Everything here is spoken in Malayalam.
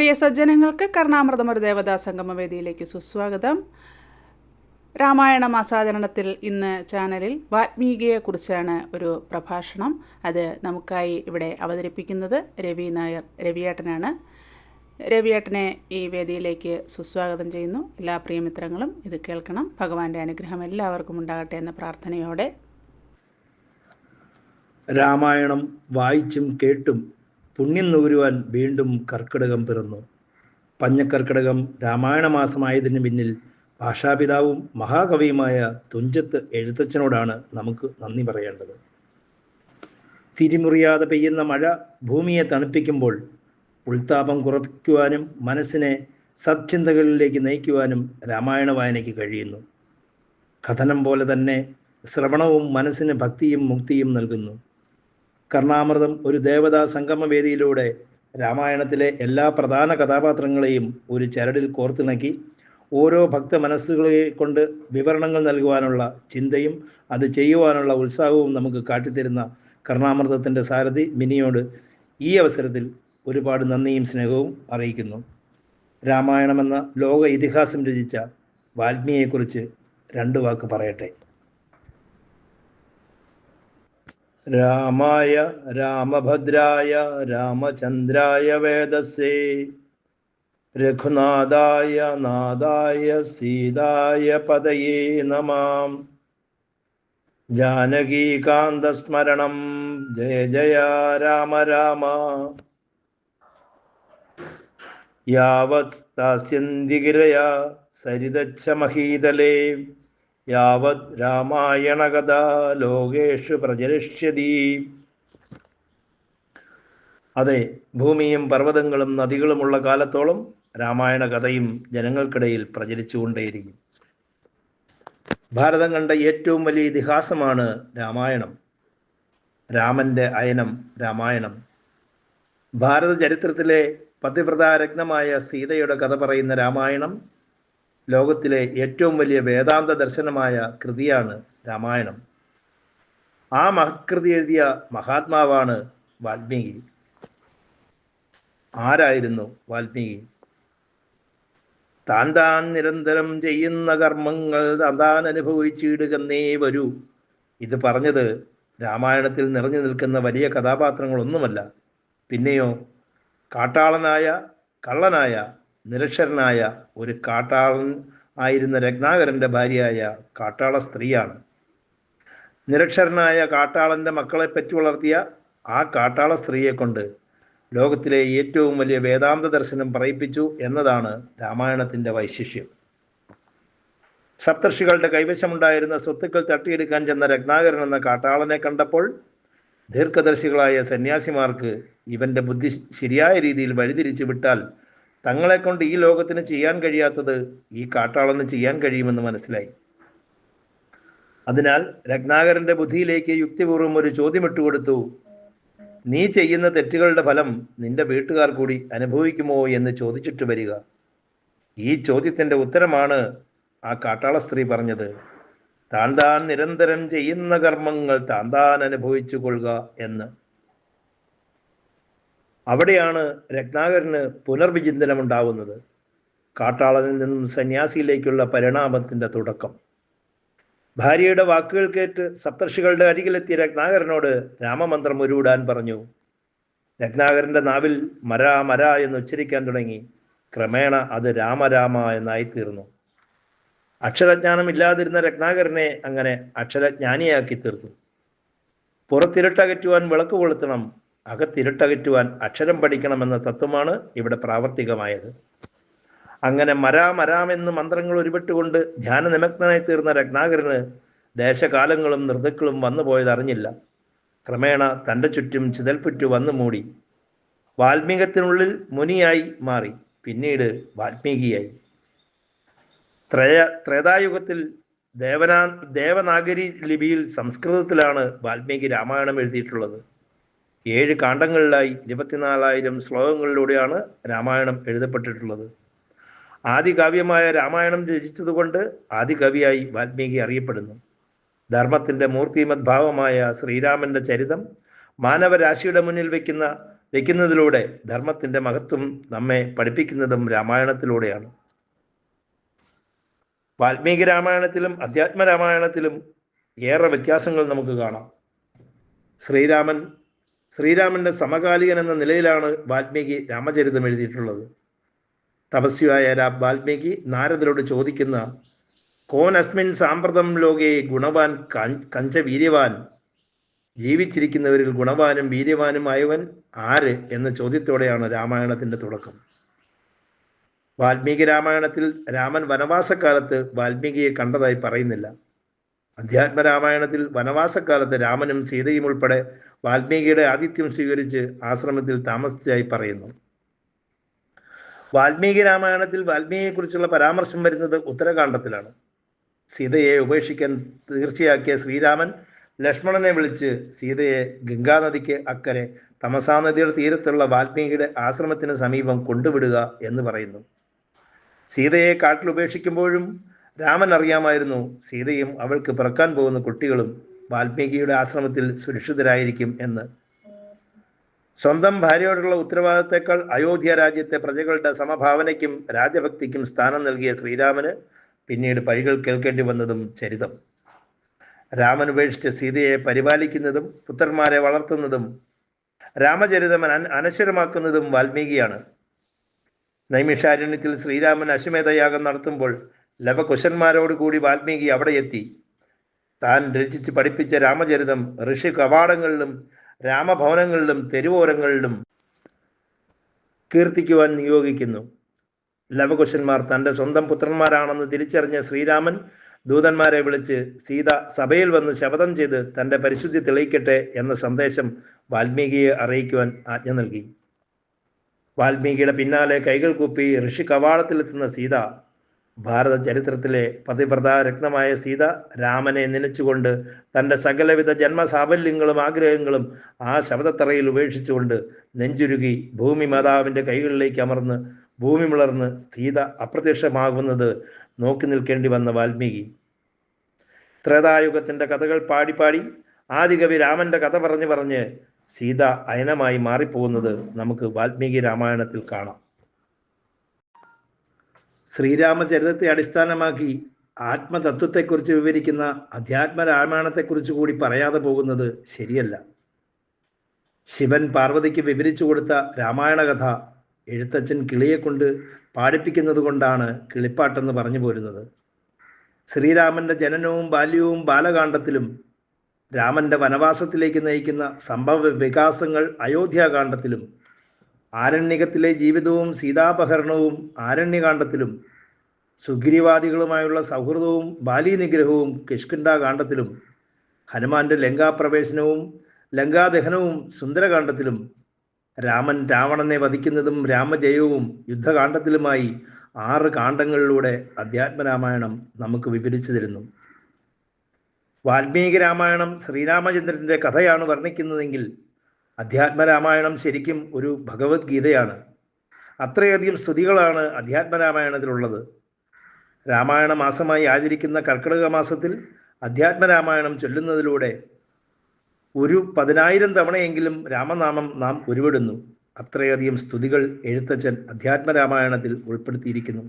പ്രിയ സജ്ജനങ്ങൾക്ക് കർണാമൃതം ഒരു ദേവതാ സംഗമവേദിയിലേക്ക് സുസ്വാഗതം. രാമായണ മാസാചരണത്തിൽ ഇന്ന് ചാനലിൽ വാൽമീകിയെക്കുറിച്ചാണ് ഒരു പ്രഭാഷണം. അത് നമുക്കായി ഇവിടെ അവതരിപ്പിക്കുന്നത് രവി നായർ രവിയേട്ടനാണ്. രവിയേട്ടനെ ഈ വേദിയിലേക്ക് സുസ്വാഗതം ചെയ്യുന്നു. എല്ലാ പ്രിയമിത്രങ്ങളും ഇത് കേൾക്കണം. ഭഗവാന്റെ അനുഗ്രഹം എല്ലാവർക്കും ഉണ്ടാകട്ടെ എന്ന പ്രാർത്ഥനയോടെ. രാമായണം വായിച്ചും കേട്ടും പുണ്യം നുകരുവാൻ വീണ്ടും കർക്കിടകം പിറന്നു. പഞ്ഞക്കർക്കിടകം രാമായണ മാസമായതിന് പിന്നിൽ ഭാഷാപിതാവും മഹാകവിയുമായ തുഞ്ചത്ത് എഴുത്തച്ഛനോടാണ് നമുക്ക് നന്ദി പറയേണ്ടത്. തിരിമുറിയാതെ പെയ്യുന്ന മഴ ഭൂമിയെ തണുപ്പിക്കുമ്പോൾ ഉൾത്താപം കുറയ്ക്കുവാനും മനസ്സിനെ സത്ചിന്തകളിലേക്ക് നയിക്കുവാനും രാമായണ വായനയ്ക്ക് കഴിയുന്നു. കഥനം പോലെ തന്നെ ശ്രവണവും മനസ്സിന് ഭക്തിയും മുക്തിയും നൽകുന്നു. കർണാമൃതം ഒരു ദേവതാ സംഗമവേദിയിലൂടെ രാമായണത്തിലെ എല്ലാ പ്രധാന കഥാപാത്രങ്ങളെയും ഒരു ചരടിൽ കോർത്തിണക്കി ഓരോ ഭക്ത മനസ്സുകളെ കൊണ്ട് വിവരണങ്ങൾ നൽകുവാനുള്ള ചിന്തയും അത് ചെയ്യുവാനുള്ള ഉത്സാഹവും നമുക്ക് കാട്ടിത്തരുന്ന കർണാമൃതത്തിൻ്റെ സാരഥി മിനിയോട് ഈ അവസരത്തിൽ ഒരുപാട് നന്ദിയും സ്നേഹവും അറിയിക്കുന്നു. രാമായണമെന്ന ലോക ഇതിഹാസം രചിച്ച വാൽമീകിയെക്കുറിച്ച് രണ്ട് വാക്ക് പറയട്ടെ. രാമായ രാമഭദ്രായ രാമചന്ദ്രായ വേദസേ രഘുനാഥായ നാഥായ സീതായ പദയേ നമാം. ജാനകീകാന്തസ്മരണം ജയ ജയ രാമ രാമ. യാവത് സ്ഥാസ്യന്തി ഗിരയാ സരിതച്ഛ മഹീതലേ യാവത് രാമായണ കഥ ലോകേഷു പ്രചരിഷ്യതി. അതെ, ഭൂമിയും പർവ്വതങ്ങളും നദികളുമുള്ള കാലത്തോളം രാമായണ കഥയും ജനങ്ങൾക്കിടയിൽ പ്രചരിച്ചുകൊണ്ടേയിരിക്കും. ഭാരതം കണ്ട ഏറ്റവും വലിയ ഇതിഹാസമാണ് രാമായണം. രാമന്റെ അയനം രാമായണം. ഭാരത ചരിത്രത്തിലെ പതിവ്രതാ രത്നമായ സീതയുടെ കഥ പറയുന്ന രാമായണം ലോകത്തിലെ ഏറ്റവും വലിയ വേദാന്ത ദർശനമായ കൃതിയാണ് രാമായണം. ആ മഹത്കൃതി എഴുതിയ മഹാത്മാവാണ് വാൽമീകി. ആരായിരുന്നു വാൽമീകി? താൻ നിരന്തരം ചെയ്യുന്ന കർമ്മങ്ങൾ താൻ അനുഭവിച്ചിടുകന്നേ വരൂ. ഇത് പറഞ്ഞത് രാമായണത്തിൽ നിറഞ്ഞു നിൽക്കുന്ന വലിയ കഥാപാത്രങ്ങളൊന്നുമല്ല, പിന്നെയോ കാട്ടാളനായ, കള്ളനായ, നിരക്ഷരനായ ഒരു കാട്ടാളൻ ആയിരുന്ന രത്നാകരൻ്റെ ഭാര്യയായ കാട്ടാള സ്ത്രീയാണ്. നിരക്ഷരനായ കാട്ടാളൻ്റെ മക്കളെ പെറ്റു വളർത്തിയ ആ കാട്ടാള സ്ത്രീയെ കൊണ്ട് ലോകത്തിലെ ഏറ്റവും വലിയ വേദാന്ത ദർശനം പറയിപ്പിച്ചു എന്നതാണ് രാമായണത്തിൻ്റെ വൈശിഷ്ട്യം. സപ്തർഷികളുടെ കൈവശമുണ്ടായിരുന്ന സ്വത്തുക്കൾ തട്ടിയെടുക്കാൻ ചെന്ന രത്നാകരൻ എന്ന കാട്ടാളനെ കണ്ടപ്പോൾ ദീർഘദർശികളായ സന്യാസിമാർക്ക് ഇവൻ്റെ ബുദ്ധി ശരിയായ രീതിയിൽ വഴിതിരിച്ചു വിട്ടാൽ തങ്ങളെ കൊണ്ട് ഈ ലോകത്തിന് ചെയ്യാൻ കഴിയാത്തത് ഈ കാട്ടാളന് ചെയ്യാൻ കഴിയുമെന്ന് മനസ്സിലായി. അതിനാൽ രത്നാകരന്റെ ബുദ്ധിയിലേക്ക് യുക്തിപൂർവ്വം ഒരു ചോദ്യം ഇട്ടുകൊടുത്തു. നീ ചെയ്യുന്ന തെറ്റുകളുടെ ഫലം നിന്റെ വീട്ടുകാർ കൂടി അനുഭവിക്കുമോ എന്ന് ചോദിച്ചിട്ട് വരിക. ഈ ചോദ്യത്തിൻ്റെ ഉത്തരമാണ് ആ കാട്ടാള സ്ത്രീ പറഞ്ഞത്. താൻ നിരന്തരം ചെയ്യുന്ന കർമ്മങ്ങൾ താൻ അനുഭവിച്ചു കൊള്ളുക എന്ന്. അവിടെയാണ് രത്നാകരന് പുനർവിചിന്തനമുണ്ടാവുന്നത്. കാട്ടാളനിൽ നിന്നും സന്യാസിയിലേക്കുള്ള പരിണാമത്തിൻ്റെ തുടക്കം. ഭാര്യയുടെ വാക്കുകൾ കേട്ട് സപ്തർഷികളുടെ അരികിലെത്തിയ രത്നാകരനോട് രാമമന്ത്രം ഉരുവിടാൻ പറഞ്ഞു. രത്നാകരൻ്റെ നാവിൽ മരാ മരാ എന്ന് ഉച്ചരിക്കാൻ തുടങ്ങി. ക്രമേണ അത് രാമരാമ എന്നായിത്തീർന്നു. അക്ഷരജ്ഞാനം ഇല്ലാതിരുന്ന രത്നാകരനെ അങ്ങനെ അക്ഷരജ്ഞാനിയാക്കി തീർത്തു. പുറത്തിരുട്ടകറ്റുവാൻ വിളക്ക് കൊളുത്തണം, അകത്തിരുട്ടകറ്റുവാൻ അക്ഷരം പഠിക്കണമെന്ന തത്വമാണ് ഇവിടെ പ്രാവർത്തികമായത്. അങ്ങനെ മരാമെന്ന് മന്ത്രങ്ങൾ ഉരുവിട്ടുകൊണ്ട് ധ്യാനനിമഗ്നനായി തീർന്ന രത്നാകരന് ദേശകാലങ്ങളും ഋതുക്കളും വന്നു പോയതറിഞ്ഞില്ല. ക്രമേണ തൻ്റെ ചുറ്റും ചിതൽപ്പുറ്റു വന്നു മൂടി. വാൽമീകത്തിനുള്ളിൽ മുനിയായി മാറി, പിന്നീട് വാൽമീകിയായി. ത്രേതായുഗത്തിൽ ദേവനാഗരി ലിപിയിൽ സംസ്കൃതത്തിലാണ് വാൽമീകി രാമായണം എഴുതിയിട്ടുള്ളത്. 7 കാണ്ഡങ്ങളിലായി 24,000 ശ്ലോകങ്ങളിലൂടെയാണ് രാമായണം എഴുതപ്പെട്ടിട്ടുള്ളത്. ആദികാവ്യമായ രാമായണം രചിച്ചതുകൊണ്ട് ആദികവിയായി വാൽമീകി അറിയപ്പെടുന്നു. ധർമ്മത്തിൻ്റെ മൂർത്തിമത് ഭാവമായ ശ്രീരാമൻ്റെ ചരിതം മാനവരാശിയുടെ മുന്നിൽ വയ്ക്കുന്ന വയ്ക്കുന്നതിലൂടെ ധർമ്മത്തിൻ്റെ മഹത്വം നമ്മെ പഠിപ്പിക്കുന്നതും രാമായണത്തിലൂടെയാണ്. വാൽമീകി രാമായണത്തിലും അധ്യാത്മ രാമായണത്തിലും ഏറെ വ്യത്യാസങ്ങൾ നമുക്ക് കാണാം. ശ്രീരാമന്റെ സമകാലികൻ എന്ന നിലയിലാണ് വാൽമീകി രാമചരിതം എഴുതിയിട്ടുള്ളത്. തപസ്വിയായ വാൽമീകി നാരദരോട് ചോദിക്കുന്ന കോൻ അസ്മിൻ സാമ്പ്രതം ലോകേ ഗുണവാൻ കഞ്ച വീര്യവാൻ, ജീവിച്ചിരിക്കുന്നവരിൽ ഗുണവാനും വീര്യവാനുമായവൻ ആര് എന്ന ചോദ്യത്തോടെയാണ് രാമായണത്തിന്റെ തുടക്കം. വാൽമീകി രാമായണത്തിൽ രാമൻ വനവാസക്കാലത്ത് വാൽമീകിയെ കണ്ടതായി പറയുന്നില്ല. അധ്യാത്മ രാമായണത്തിൽ വനവാസക്കാലത്ത് രാമനും സീതയും ഉൾപ്പെടെ വാൽമീകിയുടെ ആതിഥ്യം സ്വീകരിച്ച് ആശ്രമത്തിൽ താമസിച്ചതായി പറയുന്നു. വാൽമീകി രാമായണത്തിൽ വാൽമീകിയെക്കുറിച്ചുള്ള പരാമർശം വരുന്നത് ഉത്തരകാണ്ഡത്തിലാണ്. സീതയെ ഉപേക്ഷിക്കാൻ തീർച്ചയാക്കിയ ശ്രീരാമൻ ലക്ഷ്മണനെ വിളിച്ച് സീതയെ ഗംഗാനദിക്ക് അക്കരെ തമസാ നദിയുടെ തീരത്തുള്ള വാൽമീകിയുടെ ആശ്രമത്തിന് സമീപം കൊണ്ടുവിടുക എന്ന് പറയുന്നു. സീതയെ കാട്ടിൽ ഉപേക്ഷിക്കുമ്പോഴും രാമൻ അറിയാമായിരുന്നു സീതയും അവൾക്ക് പിറക്കാൻ പോകുന്ന കുട്ടികളും വാൽമീകിയുടെ ആശ്രമത്തിൽ സുരക്ഷിതരായിരിക്കും എന്ന്. സ്വന്തം ഭാര്യയോടുള്ള ഉത്തരവാദിത്തത്തേക്കാൾ അയോധ്യ രാജ്യത്തെ പ്രജകളുടെ സമഭാവനയ്ക്കും രാജഭക്തിക്കും സ്ഥാനം നൽകിയ ശ്രീരാമന് പിന്നീട് പഴികൾ കേൾക്കേണ്ടി വന്നതും ചരിതം. രാമൻ ഉപേക്ഷിച്ച സീതയെ പരിപാലിക്കുന്നതും പുത്രന്മാരെ വളർത്തുന്നതും രാമചരിതം അനശ്വരമാക്കുന്നതും വാൽമീകിയാണ്. നൈമിഷാരണ്യത്തിൽ ശ്രീരാമൻ അശ്വമേധയാഗം നടത്തുമ്പോൾ ലവകുശന്മാരോടുകൂടി വാൽമീകി അവിടെ എത്തി. താൻ രചിച്ച് പഠിപ്പിച്ച രാമചരിതം ഋഷി കവാടങ്ങളിലും രാമഭവനങ്ങളിലും തെരുവോരങ്ങളിലും കീർത്തിക്കുവാൻ നിയോഗിക്കുന്നു. ലവകുശന്മാർ തൻ്റെ സ്വന്തം പുത്രന്മാരാണെന്ന് തിരിച്ചറിഞ്ഞ ശ്രീരാമൻ ദൂതന്മാരെ വിളിച്ച് സീത സഭയിൽ വന്ന് ശപഥം ചെയ്ത് തൻ്റെ പരിശുദ്ധി തെളിയിക്കട്ടെ എന്ന സന്ദേശം വാൽമീകിയെ അറിയിക്കുവാൻ ആജ്ഞ നൽകി. വാൽമീകിയുടെ പിന്നാലെ കൈകൾ കൂപ്പി ഋഷി കവാടത്തിലെത്തുന്ന സീത, ഭാരത ചരിത്രത്തിലെ പതിവ്രത രത്നമായ സീത, രാമനെ നനച്ചുകൊണ്ട് തൻ്റെ സകലവിധ ജന്മസാഫല്യങ്ങളും ആഗ്രഹങ്ങളും ആ ശബ്ദത്തറയിൽ ഉപേക്ഷിച്ചുകൊണ്ട് നെഞ്ചുരുകി ഭൂമി മാതാവിൻ്റെ കൈകളിലേക്ക് അമർന്ന് ഭൂമി മിളർന്ന് സീത അപ്രത്യക്ഷമാകുന്നത് നോക്കി നിൽക്കേണ്ടി വന്ന വാൽമീകി. ത്രേതായുഗത്തിൻ്റെ കഥകൾ പാടി ആദികവി രാമന്റെ കഥ പറഞ്ഞ് സീത അയനമായി മാറിപ്പോകുന്നത് നമുക്ക് വാൽമീകി രാമായണത്തിൽ കാണാം. ശ്രീരാമചരിതത്തെ അടിസ്ഥാനമാക്കി ആത്മതത്വത്തെക്കുറിച്ച് വിവരിക്കുന്ന അധ്യാത്മ രാമായണത്തെക്കുറിച്ച് കൂടി പറയാതെ പോകുന്നത് ശരിയല്ല. ശിവൻ പാർവതിക്ക് വിവരിച്ചു കൊടുത്ത രാമായണ കഥ എഴുത്തച്ഛൻ കിളിയെക്കൊണ്ട് പാടിപ്പിക്കുന്നത് കൊണ്ടാണ് കിളിപ്പാട്ടെന്ന് പറഞ്ഞു പോരുന്നത്. ശ്രീരാമന്റെ ജനനവും ബാല്യവും ബാലകാണ്ഡത്തിലും രാമന്റെ വനവാസത്തിലേക്ക് നയിക്കുന്ന സംഭവ വികാസങ്ങൾ അയോധ്യാകാണ്ഡത്തിലും, ആരണ്യകത്തിലെ ജീവിതവും സീതാപഹരണവും ആരണ്യകാണ്ഡത്തിലും, സുഗ്രീവാദികളുമായുള്ള സൗഹൃദവും ബാലീനിഗ്രഹവും കിഷ്കിന്ധാകാണ്ഡത്തിലും, ഹനുമാന്റെ ലങ്കാപ്രവേശനവും ലങ്കാദഹനവും സുന്ദരകാണ്ഡത്തിലും, രാമൻ രാവണനെ വധിക്കുന്നതും രാമജയവും യുദ്ധകാണ്ഡത്തിലുമായി 6 കാണ്ഡങ്ങളിലൂടെ അധ്യാത്മരാമായണം നമുക്ക് വിവരിച്ചു തരുന്നു. വാൽമീകി രാമായണം ശ്രീരാമചന്ദ്രൻ്റെ കഥയാണ് വർണ്ണിക്കുന്നതെങ്കിൽ അധ്യാത്മരാമായണം ശരിക്കും ഒരു ഭഗവത്ഗീതയാണ്. അത്രയധികം സ്തുതികളാണ് അധ്യാത്മരാമായണത്തിലുള്ളത്. രാമായണ മാസമായി ആചരിക്കുന്ന കർക്കിടക മാസത്തിൽ അധ്യാത്മരാമായണം ചൊല്ലുന്നതിലൂടെ 10,000 തവണയെങ്കിലും രാമനാമം നാം ഉരുവിടുന്നു. അത്രയധികം സ്തുതികൾ എഴുത്തച്ഛൻ അധ്യാത്മരാമായണത്തിൽ ഉൾപ്പെടുത്തിയിരിക്കുന്നു.